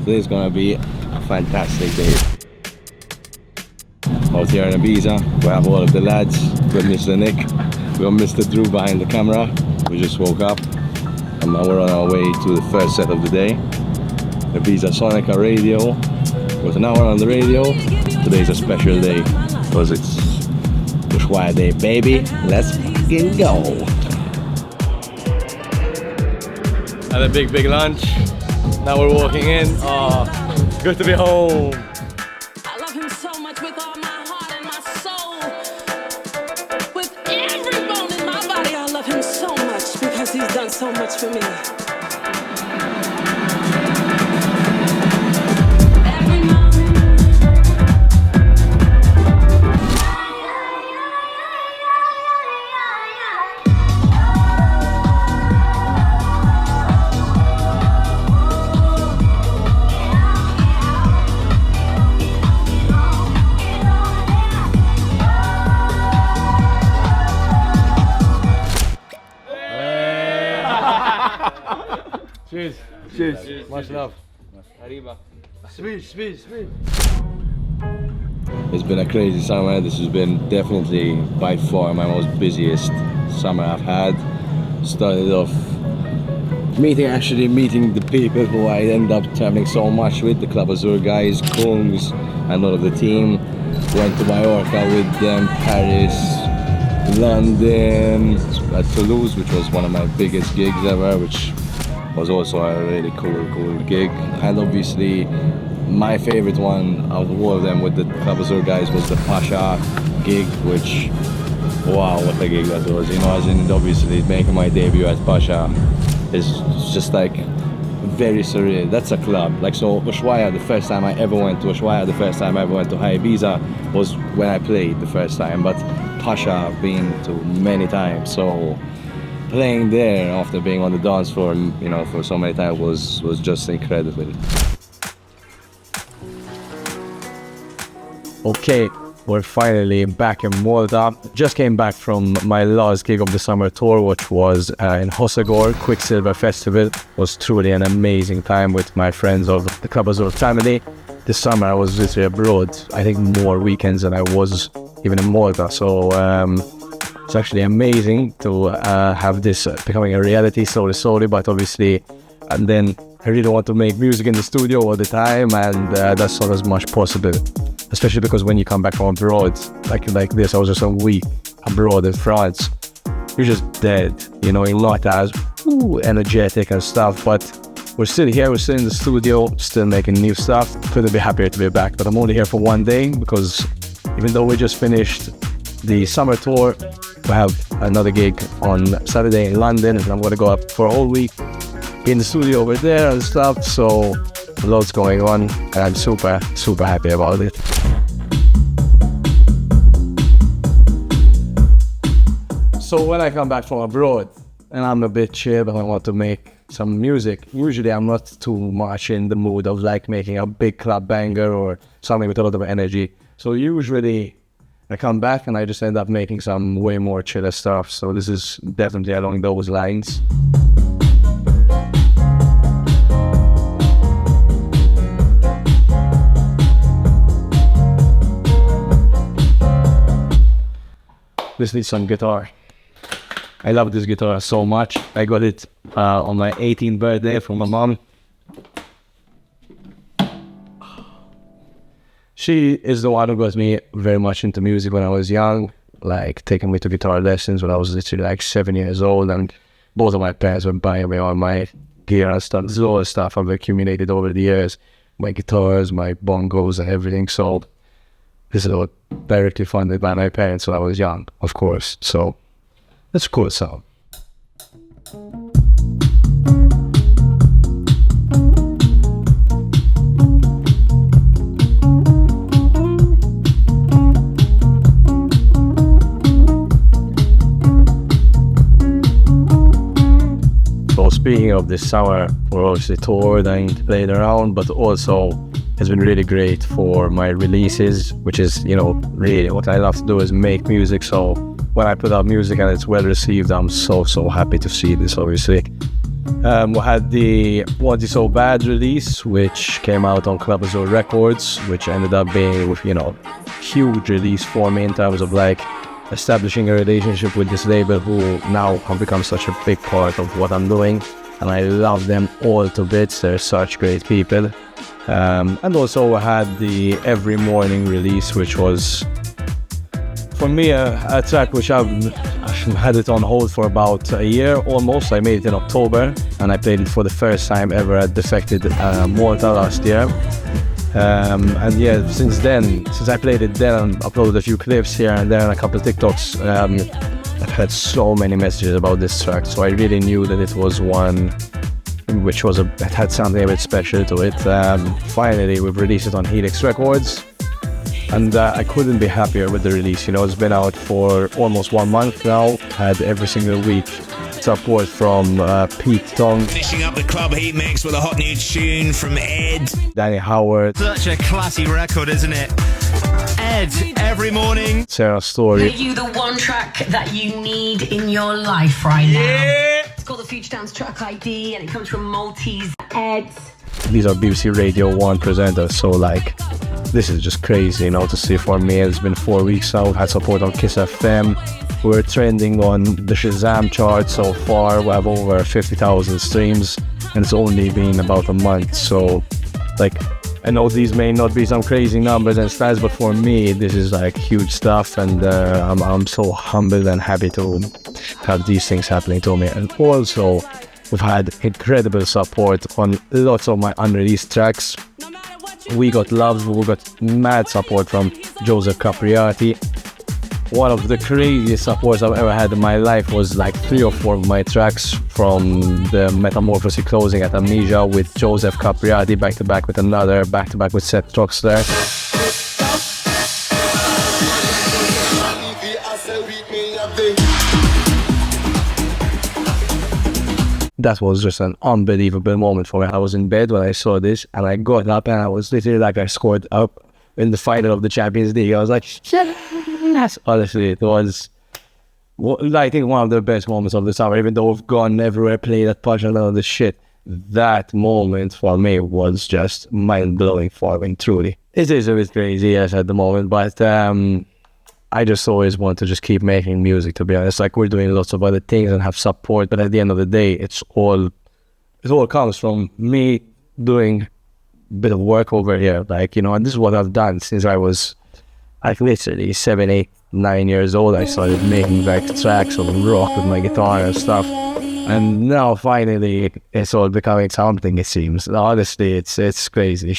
Today's gonna be a fantastic day. Out here in Ibiza, we have all of the lads. We have Mr. Nick, we have Mr. Drew behind the camera. We just woke up and now we're on our way to the first set of the day. Ibiza Sonica Radio. It was an hour on the radio. Today's a special day because it's USHUAIA Day, baby. Let's fucking go. Had a big lunch. Now we're walking in. Oh, good to be home. I love him so much with all my heart and my soul. With every bone in my body, I love him so much because he's done so much for me. Cheers. Cheers. Much love. Arriba. Speed. It's been a crazy summer. This has been definitely by far my most busiest summer I've had. Started off meeting the people who I end up traveling so much with, the Club Azur guys, Kungs and all of the team. Went to Mallorca with them, Paris, London, Toulouse, which was one of my biggest gigs ever, which was also a really cool gig. And obviously my favorite one out of all of them with the Club Azur guys was the Pasha gig, which, wow, what a gig that was, you know, as in obviously making my debut at Pasha is just like very surreal. That's a club. Like, so USHUAIA, the first time I ever went to USHUAIA, the first time I ever went to IBIZA was when I played the first time, but Pasha I've been to many times, so playing there after being on the dance floor, you know, for so many times was just incredible. Okay, we're finally back in Malta. Just came back from my last gig of the summer tour, which was in Hossegor, Quicksilver Festival. It was truly an amazing time with my friends of the Club Azur family. This summer I was literally abroad, I think more weekends than I was even in Malta, so it's actually amazing to have this becoming a reality slowly, but obviously, and then I really want to make music in the studio all the time, and that's not as much possible, especially because when you come back from abroad, like this, I was just a week abroad in France, you're just dead, you know, you're not as energetic and stuff, but we're still here, we're still in the studio, still making new stuff. Couldn't be happier to be back, but I'm only here for one day because even though we just finished the summer tour, we have another gig on Saturday in London, and I'm going to go up for a whole week in the studio over there and stuff, so loads going on, and I'm super happy about it. So when I come back from abroad and I'm a bit chill but I want to make some music, usually I'm not too much in the mood of like making a big club banger or something with a lot of energy. So usually I come back and I just end up making some way more chiller stuff. So this is definitely along those lines. This needs some guitar. I love this guitar so much. I got it on my 18th birthday from my mom. She is the one who got me very much into music when I was young, like taking me to guitar lessons when I was literally like 7 years old, and both of my parents were buying me all my gear and stuff. This is all the stuff I've accumulated over the years, my guitars, my bongos and everything. So this is all directly funded by my parents when I was young, of course. So that's a cool sound. So speaking of this summer, we're obviously toured and played around, but also it's been really great for my releases, which is, you know, really what I love to do is make music. So when I put out music and it's well received, I'm so happy to see this, obviously. We had the Want You So Bad release, which came out on Club Azul Records, which ended up being, you know, huge release for me in terms of like establishing a relationship with this label who now have become such a big part of what I'm doing, and I love them all to bits. They're such great people. And also I had the Every Morning release, which was for me a track which I've had it on hold for about a year almost. I made it in October and I played it for the first time ever at Defected Malta last year. And yeah, since I played it then and uploaded a few clips here and there and a couple of TikToks, I've had so many messages about this track, so I really knew that it was one which it had something a bit special to it. Finally, we've released it on Helix Records, and I couldn't be happier with the release. You know, it's been out for almost 1 month now, had every single week support from Pete Tong, finishing up the club heat mix with a hot new tune from Ed, Danny Howard, such a classy record, isn't it? Ed, Every Morning, Sarah Story. Are you the one track that you need in your life right now? It's called the Future Dance Track ID and it comes from Maltese Ed. These are BBC Radio 1 presenters, so like this is just crazy, you know, to see. For me. It's been 4 weeks now. Had support on Kiss FM. We're trending on the Shazam chart so far. We have over 50,000 streams, and it's only been about a month. So, like, I know these may not be some crazy numbers and stats, but for me, this is like huge stuff, and I'm so humbled and happy to have these things happening to me. And also, we've had incredible support on lots of my unreleased tracks. We got love, we got mad support from Joseph Capriati. One of the craziest supports I've ever had in my life was like 3 or 4 of my tracks from the Metamorphosis closing at Amnesia with Joseph Capriati, back to back with another, back to back with Seth Troxler. That was just an unbelievable moment for me. I was in bed when I saw this, and I got up and I was literally like I scored up in the final of the Champions League. I was like, yes. Honestly, it was, I think, one of the best moments of the summer. Even though we've gone everywhere, played at Pacha and all this shit, that moment for me was just mind-blowing for me, truly. It is a bit crazy, yes, at the moment, but I just always want to just keep making music, to be honest. Like, we're doing lots of other things and have support, but at the end of the day, it all comes from me doing a bit of work over here. Like, you know, and this is what I've done since I was like literally 7, 8, 9 years old. I started making like tracks of rock with my guitar and stuff. And now finally it's all becoming something, it seems. Honestly, it's crazy.